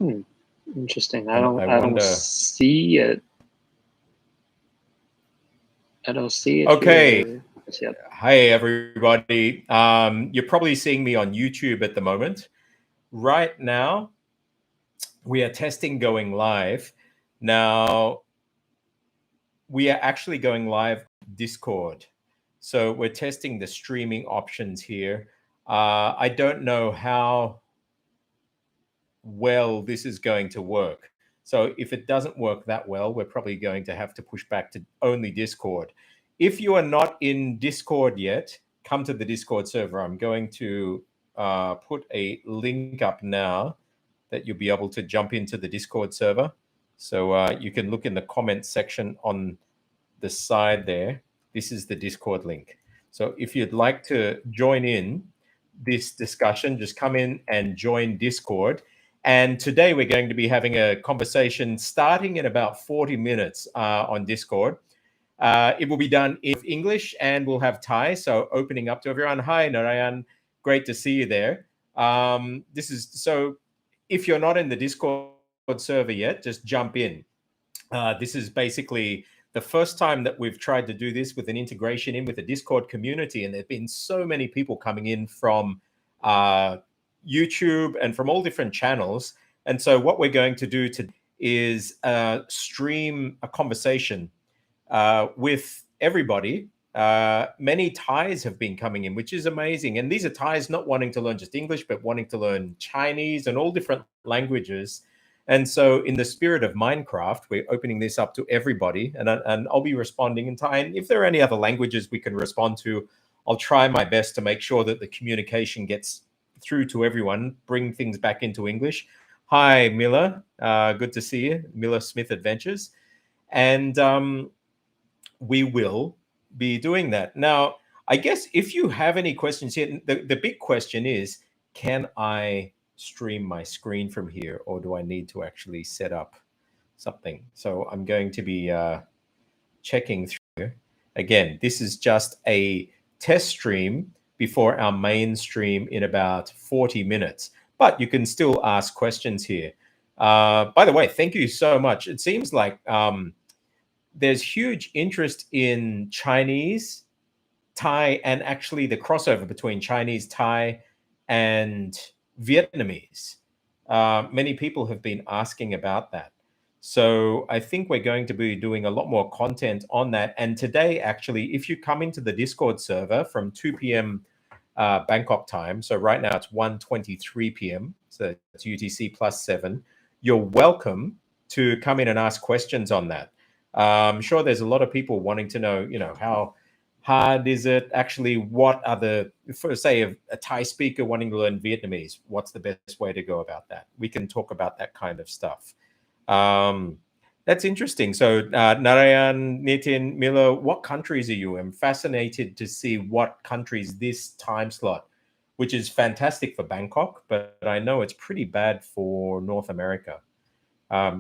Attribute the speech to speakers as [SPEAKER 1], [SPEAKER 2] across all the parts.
[SPEAKER 1] Interesting.
[SPEAKER 2] And I
[SPEAKER 1] don't
[SPEAKER 2] wonder...
[SPEAKER 1] see it. I don't see it
[SPEAKER 2] Okay.
[SPEAKER 1] here yet.
[SPEAKER 2] Hi, everybody. You're probably seeing me on YouTube at the moment. Right now, we are testing going live. Now, we are actually going live on Discord. So we're testing the streaming options here. I don't know how well this is going to work. So if it doesn't work that well, we're probably going to have to push back to only Discord. If you are not in Discord yet, come to the Discord server. I'm going to put a link up now that you'll be able to jump into the Discord server. So you can look in the comment section on the side there. This is the Discord link. So if you'd like to join in this discussion, just come in and join Discord. And today we're going to be having a conversation starting in about 40 minutes on Discord. It will be done in English and we'll have Thai. So opening up to everyone. Hi, Narayan. Great to see you there. If you're not in the Discord server yet, just jump in. This is basically the first time that we've tried to do this with an integration in with the Discord community. And there have been so many people coming in from YouTube and from all different channels. And so what we're going to do today is stream a conversation with everybody. Many Thais have been coming in, which is amazing. And these are Thais not wanting to learn just English, but wanting to learn Chinese and all different languages. And so in the spirit of Mindkraft, we're opening this up to everybody, and I'll be responding in Thai. And if there are any other languages we can respond to, I'll try my best to make sure that the communication gets through to everyone, bring things back into English. Hi, Miller. Good to see you. Miller Smith Adventures. And we will be doing that. Now, I guess if you have any questions here, the big question is, can I stream my screen from here, or do I need to actually set up something? So I'm going to be checking through. Again, this is just a test stream before our main stream in about 40 minutes, but you can still ask questions here. By the way, thank you so much. It seems like there's huge interest in Chinese, Thai, and actually the crossover between Chinese, Thai, and Vietnamese. Many people have been asking about that. So I think we're going to be doing a lot more content on that. And today, actually, if you come into the Discord server from 2 p.m. Bangkok time, so right now it's 1:23 p.m., so it's UTC +7, you're welcome to come in and ask questions on that. I'm sure there's a lot of people wanting to know, how hard is it? Actually, what are for say a Thai speaker wanting to learn Vietnamese, what's the best way to go about that? We can talk about that kind of stuff. That's interesting. So Narayan, Nitin, Miller, what countries are you? I'm fascinated to see what countries this time slot, which is fantastic for Bangkok, but I know it's pretty bad for North America.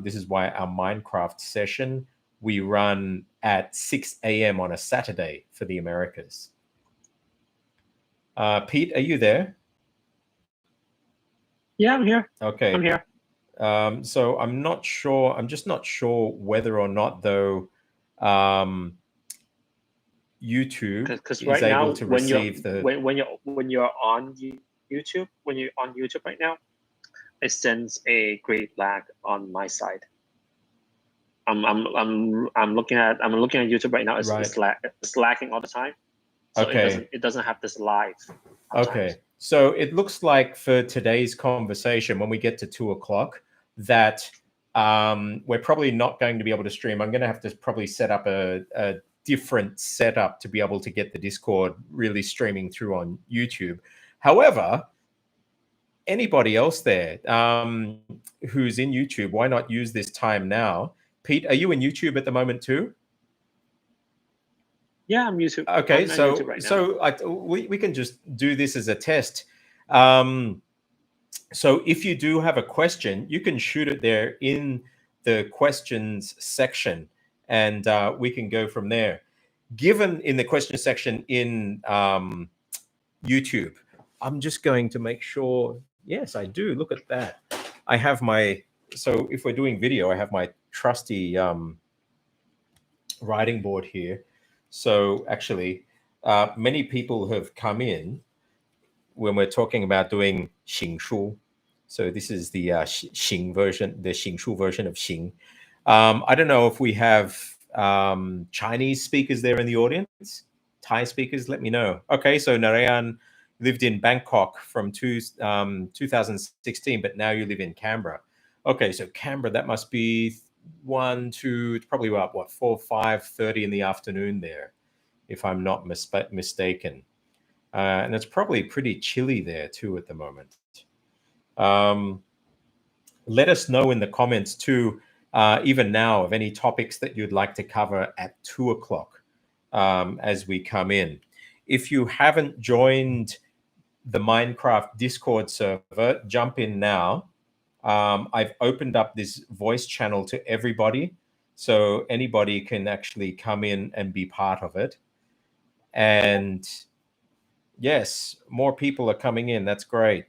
[SPEAKER 2] This is why our Mindkraft session we run at 6 a.m. on a Saturday for the Americas. Pete, are you there?
[SPEAKER 1] Yeah, I'm here.
[SPEAKER 2] Okay.
[SPEAKER 1] I'm here.
[SPEAKER 2] So I'm not sure. I'm just not sure whether or not, though, YouTube
[SPEAKER 1] because
[SPEAKER 2] is
[SPEAKER 1] right
[SPEAKER 2] able
[SPEAKER 1] now
[SPEAKER 2] to receive
[SPEAKER 1] when you're on YouTube, when you're on YouTube right now, it sends a great lag on my side. I'm looking at YouTube right now. It's lagging all the time. So
[SPEAKER 2] okay.
[SPEAKER 1] it doesn't have this live.
[SPEAKER 2] Okay. So it looks like for today's conversation, when we get to 2:00, that we're probably not going to be able to stream. I'm going to have to probably set up a different setup to be able to get the Discord really streaming through on YouTube. However, anybody else there who's in YouTube, why not use this time now? Pete, are you in YouTube at the moment too?
[SPEAKER 1] Yeah, I'm YouTube.
[SPEAKER 2] Okay,
[SPEAKER 1] I'm
[SPEAKER 2] so
[SPEAKER 1] YouTube right now.
[SPEAKER 2] We can just do this as a test. So if you do have a question, you can shoot it there in the questions section, and we can go from there. Given in the question section in YouTube, I'm just going to make sure. Yes, I do. Look at that. I have my so if we're doing video, I have my trusty writing board here. So actually, many people have come in when we're talking about doing 行书. So this is the 行 version, the 行书 version of 行. I don't know if we have Chinese speakers there in the audience. Thai speakers, let me know. Okay, so Narayan lived in Bangkok from 2016, but now you live in Canberra. Okay, so Canberra, that must be 1, 2, it's probably about what 4, 5:30 in the afternoon there, if I'm not mistaken. And it's probably pretty chilly there too at the moment. Let us know in the comments too, even now, of any topics that you'd like to cover at 2 o'clock as we come in. If you haven't joined the Mindkraft Discord server, jump in now. I've opened up this voice channel to everybody, so anybody can actually come in and be part of it. And yes, more people are coming in. That's great.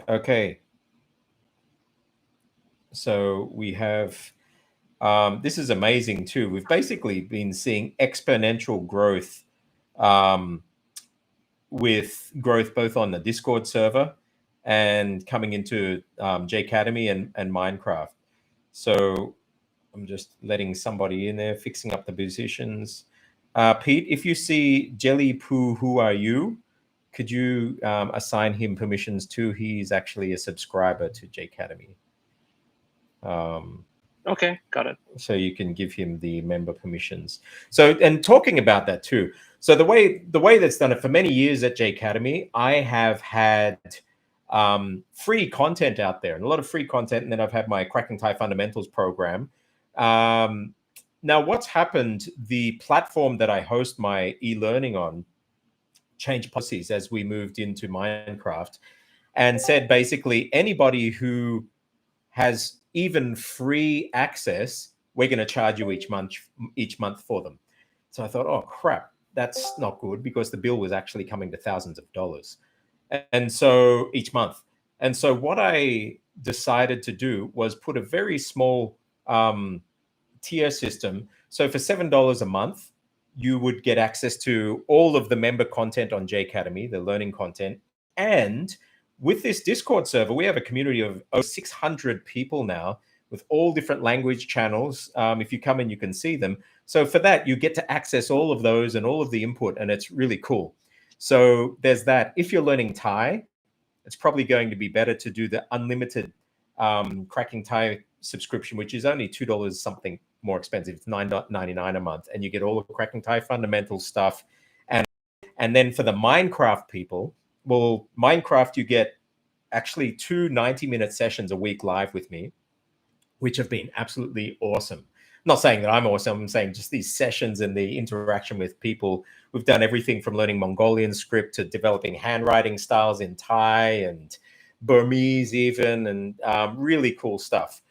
[SPEAKER 2] Okay. So we have, this is amazing too. We've basically been seeing exponential growth with growth both on the Discord server and coming into J-Academy and Mindkraft. So I'm just letting somebody in there, fixing up the positions. Pete, if you see Jelly Poo, who are you? Could you assign him permissions too? He's actually a subscriber to J-Academy.
[SPEAKER 1] Okay, got it.
[SPEAKER 2] So you can give him the member permissions. So, and talking about that too. So the way that's done it for many years at J-Academy, I have had free content out there, and a lot of free content. And then I've had my Cracking Thai Fundamentals program. Now, what's happened, the platform that I host my e-learning on changed policies as we moved into Mindkraft and said basically anybody who has even free access, we're going to charge you each month for them. So I thought, oh crap, that's not good, because the bill was actually coming to thousands of dollars. And so each month. And so what I decided to do was put a very small tier system. So for $7 a month, you would get access to all of the member content on J-Academy, the learning content. And with this Discord server, we have a community of over 600 people now with all different language channels. If you come in, you can see them. So for that, you get to access all of those and all of the input, and it's really cool. So there's that. If you're learning Thai, it's probably going to be better to do the unlimited Cracking Thai subscription, which is only $2 something more expensive. It's $9.99 a month, and you get all the Cracking Thai fundamental stuff. And then for the Mindkraft people, well, Mindkraft, you get actually 2 90-minute sessions a week live with me, which have been absolutely awesome. I'm not saying that I'm awesome. I'm saying just these sessions and the interaction with people. We've done everything from learning Mongolian script to developing handwriting styles in Thai and Burmese even, and really cool stuff.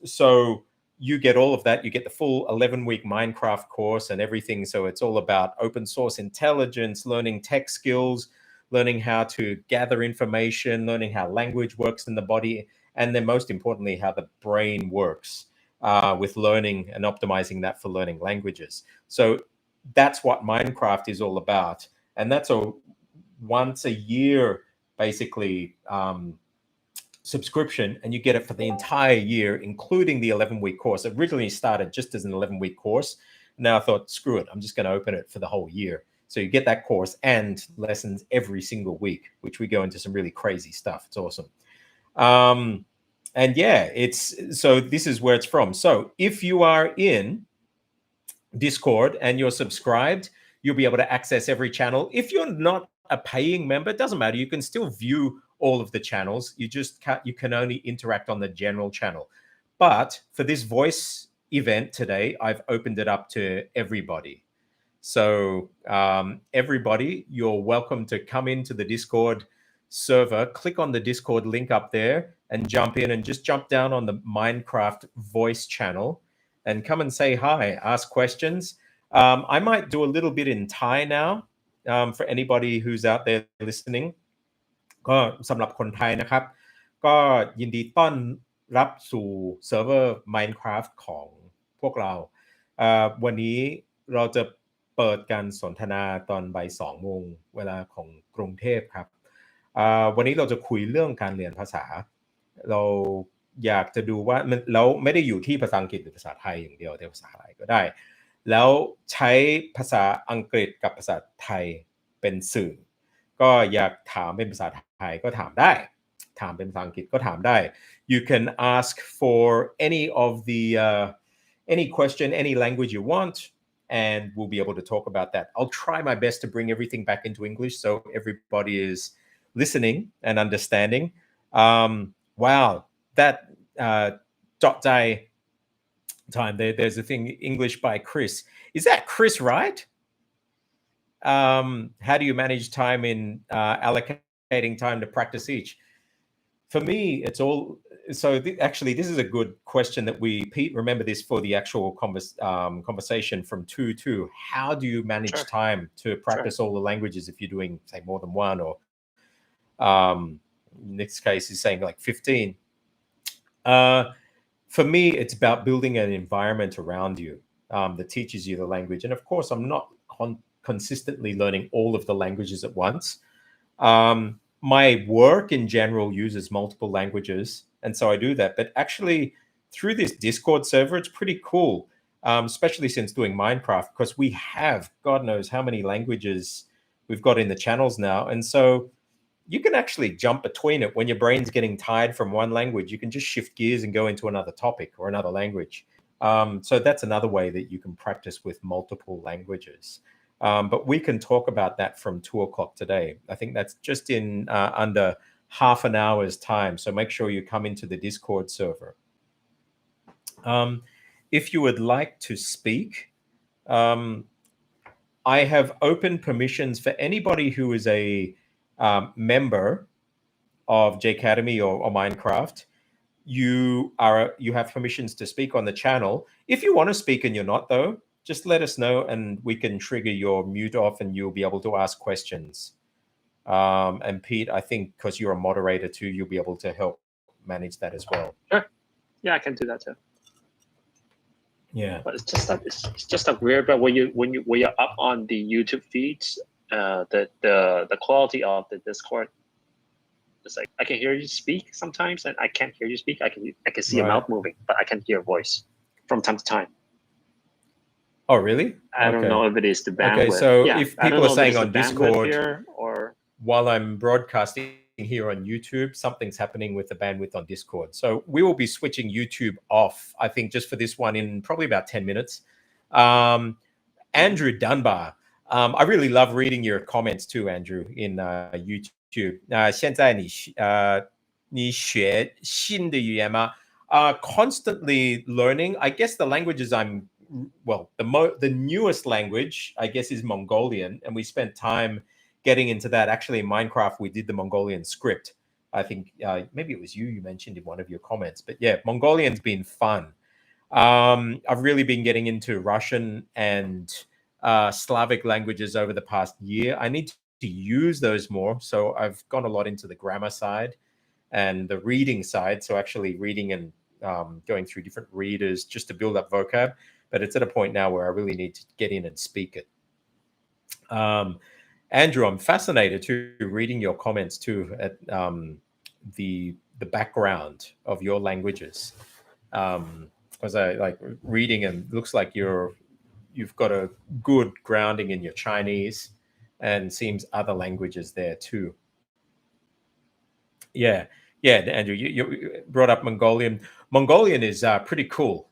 [SPEAKER 2] So you get all of that. You get the full 11-week Mindkraft course and everything. So it's all about open source intelligence, learning tech skills, learning how to gather information, learning how language works in the body, and then most importantly, how the brain works with learning and optimizing that for learning languages. So that's what Mindkraft is all about. And that's a once a year, basically, subscription, and you get it for the entire year, including the 11-week course. It originally started just as an 11-week course. Now I thought, screw it, I'm just going to open it for the whole year. So you get that course and lessons every single week, which we go into some really crazy stuff. It's awesome. And yeah, so this is where it's from. So if you are in Discord and you're subscribed, you'll be able to access every channel. If you're not a paying member, it doesn't matter. You can still view all of the channels. You can only interact on the general channel. But for this voice event today, I've opened it up to everybody. So everybody, you're welcome to come into the Discord server, click on the Discord link up there and jump in, and just jump down on the Mindkraft voice channel and come and say hi, ask questions. I might do a little bit in Thai now for anybody who's out there listening. ก็สำหรับคนไทยนะครับ ก็ยินดีต้อนรับสู่เซิร์ฟเวอร์ Mindcraft ของพวกเราวันนี้เราจะเปิดการสนทนาตอนบ่าย2 โมงเวลาของกรุงเทพครับวันนี้เราจะคุยเรื่องการเรียนภาษาเราอยากจะดูว่ามันแล้วไม่ได้อยู่ที่ภาษาอังกฤษหรือภาษาไทยอย่างเดียวแต่ภาษาอะไรก็ได้แล้วใช้ภาษาอังกฤษกับภาษาไทยเป็นสื่อก็อยากถามเป็นภาษาไทยก็ถามได้ถามเป็นภาษาอังกฤษก็ถามได้ you can ask for any of the any question any language you want and we'll be able to talk about that. I'll try my best to bring everything back into English so everybody is listening and understanding. Wow, that time there's a thing English by Chris. Is that Chris right? How do you manage time in allocating time to practice each? For me, it's all so actually this is a good question that Pete, remember this for the actual conversation from 2 how do you manage time to practice all the languages if you're doing say more than one or in this case he's saying like 15 for me it's about building an environment around you that teaches you the language and of course I'm not consistently learning all of the languages at once my work in general uses multiple languages, and so I do that. But actually, through this Discord server, it's pretty cool, especially since doing Mindkraft, because we have God knows how many languages we've got in the channels now. And so you can actually jump between it. When your brain's getting tired from one language, you can just shift gears and go into another topic or another language. So that's another way that you can practice with multiple languages. But we can talk about that from 2 o'clock today. I think that's just in under half an hour's time. So make sure you come into the Discord server. If you would like to speak, I have open permissions for anybody who is a member of Jacademy or Mindcraft. You have permissions to speak on the channel. If you want to speak and you're not though, just let us know and we can trigger your mute off and you'll be able to ask questions. And Pete, I think because you're a moderator too, you'll be able to help manage that as well.
[SPEAKER 1] Sure. Yeah, I can do that too.
[SPEAKER 2] Yeah.
[SPEAKER 1] But it's just a weird. But when you're up on the YouTube feeds, the quality of the Discord, it's like I can hear you speak sometimes, and I can't hear you speak. I can see your mouth moving, but I can hear your voice from time to time.
[SPEAKER 2] Oh, really?
[SPEAKER 1] I don't know if it is the bandwidth.
[SPEAKER 2] Okay, so if people are saying on Discord
[SPEAKER 1] or
[SPEAKER 2] while I'm broadcasting here on YouTube, something's happening with the bandwidth on Discord. So we will be switching YouTube off, I think, just for this one in probably about 10 minutes. Andrew Dunbar. I really love reading your comments too, Andrew, in YouTube. 现在你学新的语言吗? Constantly learning. I guess the languages the newest language, I guess, is Mongolian. And we spent time getting into that. Actually, in Mindcraft, we did the Mongolian script. I think maybe it was you mentioned in one of your comments. But yeah, Mongolian's been fun. I've really been getting into Russian and Slavic languages over the past year. I need to use those more. So I've gone a lot into the grammar side and the reading side. So actually reading and going through different readers just to build up vocab. But it's at a point now where I really need to get in and speak it. Andrew, I'm fascinated too, reading your comments too at the background of your languages. Because I like reading and looks like you've got a good grounding in your Chinese and seems other languages there too. Yeah, Andrew, you brought up Mongolian. Mongolian is pretty cool.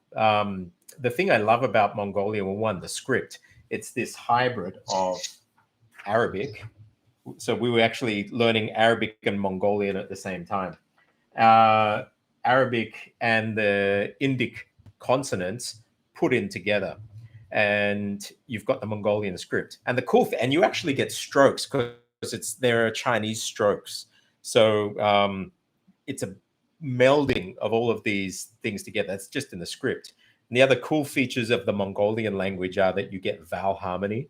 [SPEAKER 2] The thing I love about Mongolian, well, one, the script. It's this hybrid of Arabic. So we were actually learning Arabic and Mongolian at the same time. Arabic and the Indic consonants put in together. And you've got the Mongolian script. And the cool thing, and you actually get strokes because there are Chinese strokes. So it's a melding of all of these things together. That's just in the script. And the other cool features of the Mongolian language are that you get vowel harmony.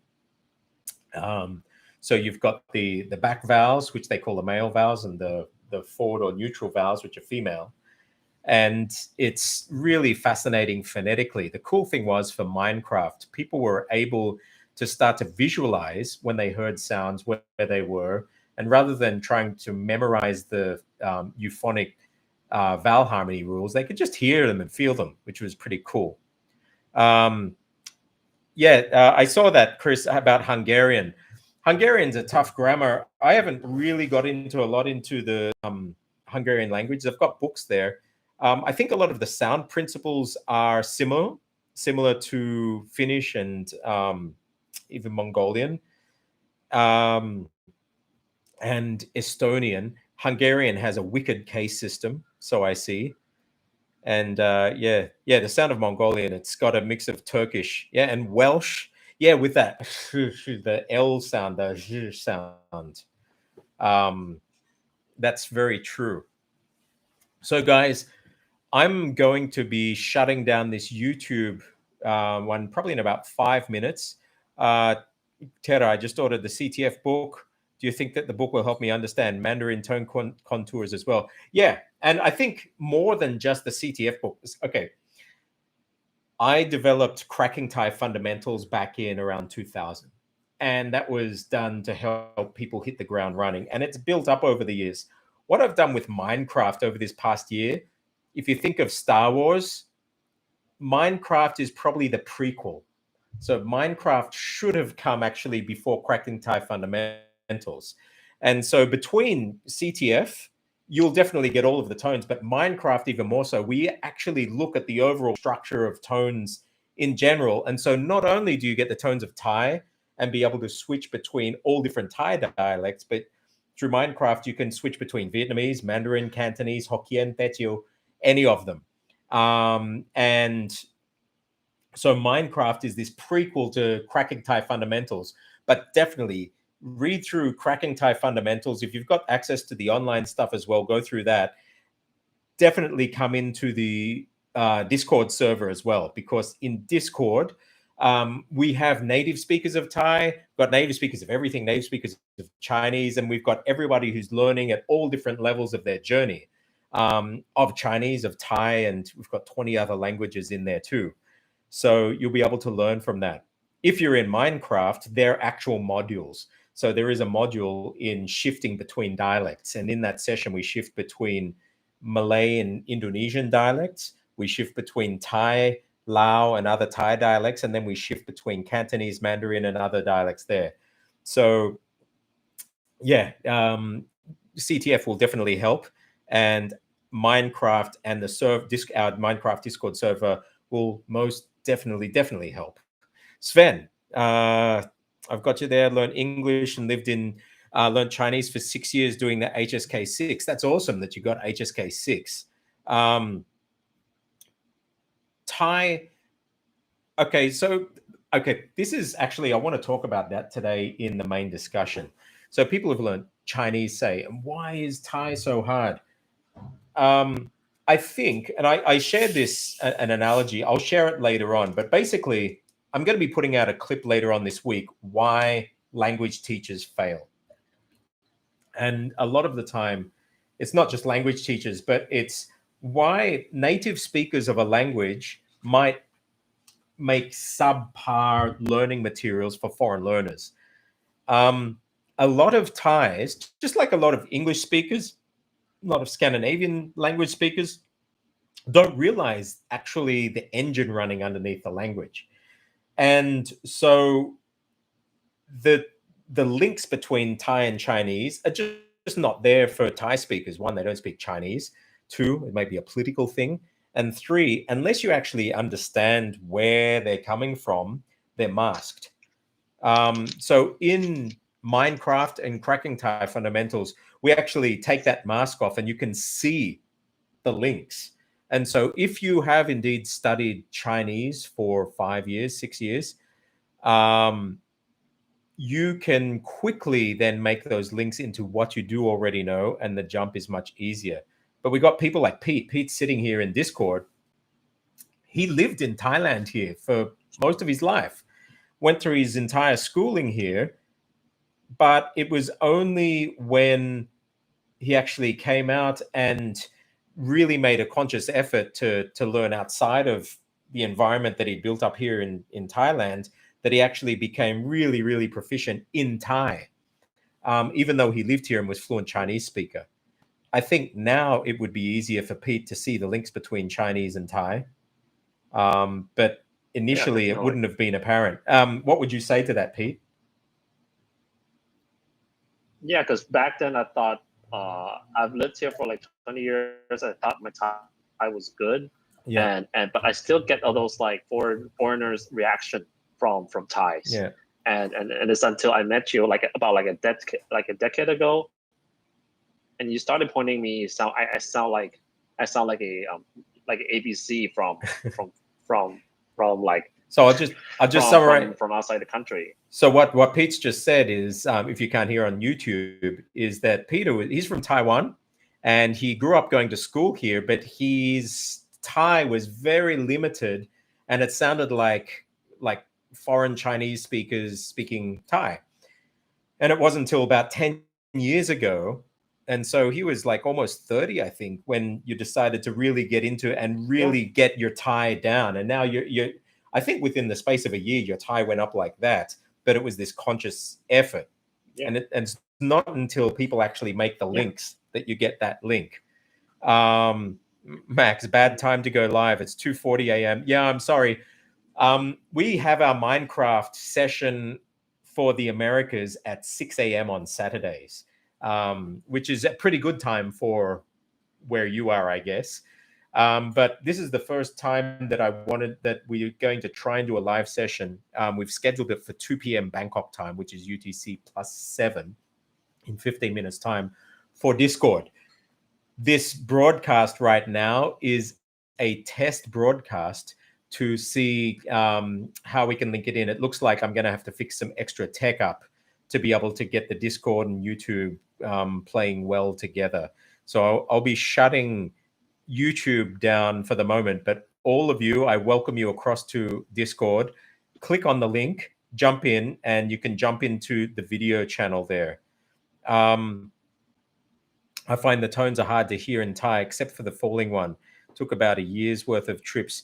[SPEAKER 2] So you've got the back vowels, which they call the male vowels, and the the forward or neutral vowels, which are female. And it's really fascinating phonetically. The cool thing was for Mindkraft, people were able to start to visualize when they heard sounds where they were. And rather than trying to memorize the euphonic vowel harmony rules, they could just hear them and feel them, which was pretty cool. I saw that, Chris, about Hungarian. Hungarian's a tough grammar. I haven't really got into a lot into the Hungarian language. I've got books there. I think a lot of the sound principles are similar to Finnish and even Mongolian and Estonian. Hungarian has a wicked case system, so I see. And the sound of Mongolian, it's got a mix of Turkish, and Welsh, with that the L sound, the Z sound. That's very true. So, guys, I'm going to be shutting down this YouTube one probably in about 5 minutes. Tara, I just ordered the CTF book. Do you think that the book will help me understand Mandarin tone contours as well? Yeah, and I think more than just the CTF book. Okay, I developed Cracking Thai Fundamentals back in around 2000, and that was done to help people hit the ground running, and it's built up over the years. What I've done with Mindkraft over this past year, if you think of Star Wars, Mindkraft is probably the prequel. So Mindkraft should have come actually before Cracking Thai Fundamentals. And so between CTF, you'll definitely get all of the tones, but Mindkraft even more so. We actually look at the overall structure of tones in general. And so not only do you get the tones of Thai and be able to switch between all different Thai dialects, but through Mindkraft, you can switch between Vietnamese, Mandarin, Cantonese, Hokkien, Teochew, any of them. And so Mindkraft is this prequel to Cracking Thai Fundamentals, but definitely read through Cracking Thai Fundamentals. If you've got access to the online stuff as well, go through that. Definitely come into the Discord server as well, because in Discord, we have native speakers of Thai, got native speakers of everything, native speakers of Chinese, and we've got everybody who's learning at all different levels of their journey of Chinese, of Thai, and we've got 20 other languages in there too. So you'll be able to learn from that. If you're in Mindkraft, they're actual modules. So there is a module in shifting between dialects. And in that session, we shift between Malay and Indonesian dialects. We shift between Thai, Lao, and other Thai dialects. And then we shift between Cantonese, Mandarin, and other dialects there. So, CTF will definitely help. And Mindkraft and the Mindkraft Discord server will most definitely help. Sven, I've got you there. Learned English and learned Chinese for 6 years doing the HSK 6. That's awesome that you got HSK 6. Thai. Okay, this is actually, I want to talk about that today in the main discussion. So people have learned Chinese, say, and why is Thai so hard? I think, and I shared this, an analogy, I'll share it later on, but basically, I'm going to be putting out a clip later on this week, why language teachers fail. And a lot of the time, it's not just language teachers, but it's why native speakers of a language might make subpar learning materials for foreign learners. A lot of Thais, just like a lot of English speakers, a lot of Scandinavian language speakers, don't realize actually the engine running underneath the language. And so the links between Thai and Chinese are just not there for Thai speakers. One, they don't speak Chinese. Two, it might be a political thing. And three, unless you actually understand where they're coming from, they're masked. So in Mindkraft and Cracking Thai Fundamentals, we actually take that mask off and you can see the links. And so if you have indeed studied Chinese for 5 years, 6 years, you can quickly then make those links into what you do already know, and the jump is much easier. But we got people like Pete. Pete's sitting here in Discord. He lived in Thailand here for most of his life, went through his entire schooling here, but it was only when he actually came out and really made a conscious effort to learn outside of the environment that he built up here in Thailand, that he actually became really, really proficient in Thai, even though he lived here and was fluent Chinese speaker. I think now it would be easier for Pete to see the links between Chinese and Thai, but
[SPEAKER 1] Yeah,
[SPEAKER 2] initially it
[SPEAKER 1] definitely.
[SPEAKER 2] wouldn't have been apparent. What would you say to that, Pete?
[SPEAKER 1] Yeah, because back then I thought I've lived here for like 20 years. I thought my Thai was good, and
[SPEAKER 2] Yeah,
[SPEAKER 1] but I still get all those like foreigners reaction from Thais,
[SPEAKER 2] yeah.
[SPEAKER 1] and it's until I met you like about like a decade ago, and you started pointing me. I sound like a ABC from from from like
[SPEAKER 2] So I'll just summarize.
[SPEAKER 1] from outside the country.
[SPEAKER 2] So what Pete's just said is, if you can't hear on YouTube, is that he's from Taiwan, and he grew up going to school here, but his Thai was very limited, and it sounded like foreign Chinese speakers speaking Thai. And it wasn't until about 10 years ago, and so he was like almost 30, I think, when you decided to really get into it and
[SPEAKER 1] Yeah,
[SPEAKER 2] really get your Thai down. And now you're I think within the space of a year, your Thai went up like that, but it was this conscious effort.
[SPEAKER 1] yeah,
[SPEAKER 2] And it's not until people actually make the
[SPEAKER 1] yeah.
[SPEAKER 2] links that you get that link. Um, Max, bad time to go live. It's 2:40 a.m. Yeah, I'm sorry. We have our Mindkraft session for the Americas at 6 a.m. on Saturdays, which is a pretty good time for where you are, I guess. But this is the first time that I wanted that we're going to try and do a live session. We've scheduled it for 2 p.m. Bangkok time, which is UTC plus 7 in 15 minutes time for Discord. This broadcast right now is a test broadcast to see how we can link it in. It looks like I'm going to have to fix some extra tech up to be able to get the Discord and YouTube playing well together. So I'll be shutting YouTube down for the moment, but all of you, I welcome you across to Discord. Click on the link, jump in, and you can jump into the video channel there. Um, I find the tones are hard to hear in Thai, except for the falling one. Took about a year's worth of trips.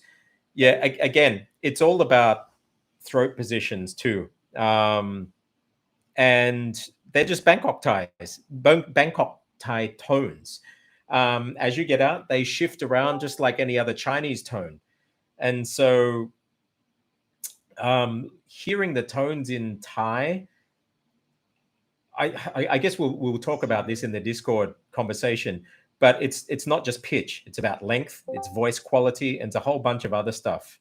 [SPEAKER 2] Yeah, again, it's all about throat positions too. And they're just Bangkok Thais, Bangkok Thai tones. As you get out, they shift around just like any other Chinese tone. And so hearing the tones in Thai, I guess we'll talk about this in the Discord conversation, but it's not just pitch. It's about length, it's voice quality, and it's a whole bunch of other stuff.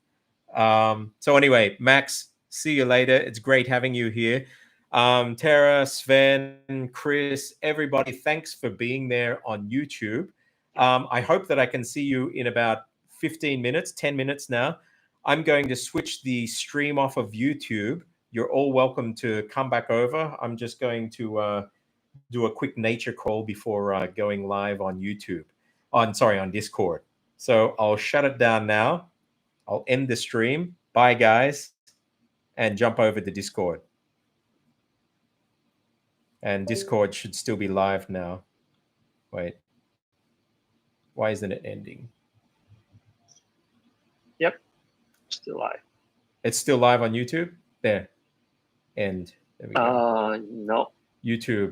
[SPEAKER 2] So anyway, Max, see you later. It's great having you here. Tara, Sven, Chris, everybody, thanks for being there on YouTube. I hope that I can see you in about 15 minutes, 10 minutes now. I'm going to switch the stream off of YouTube. You're all welcome to come back over. I'm just going to do a quick nature call before going live on YouTube. On Discord. So I'll shut it down now. I'll end the stream. Bye, guys, and jump over to Discord. And Discord should still be live now. Wait, why isn't it ending?
[SPEAKER 1] Yep, still live.
[SPEAKER 2] It's still live on YouTube. There, end. There we go.
[SPEAKER 1] No.
[SPEAKER 2] YouTube.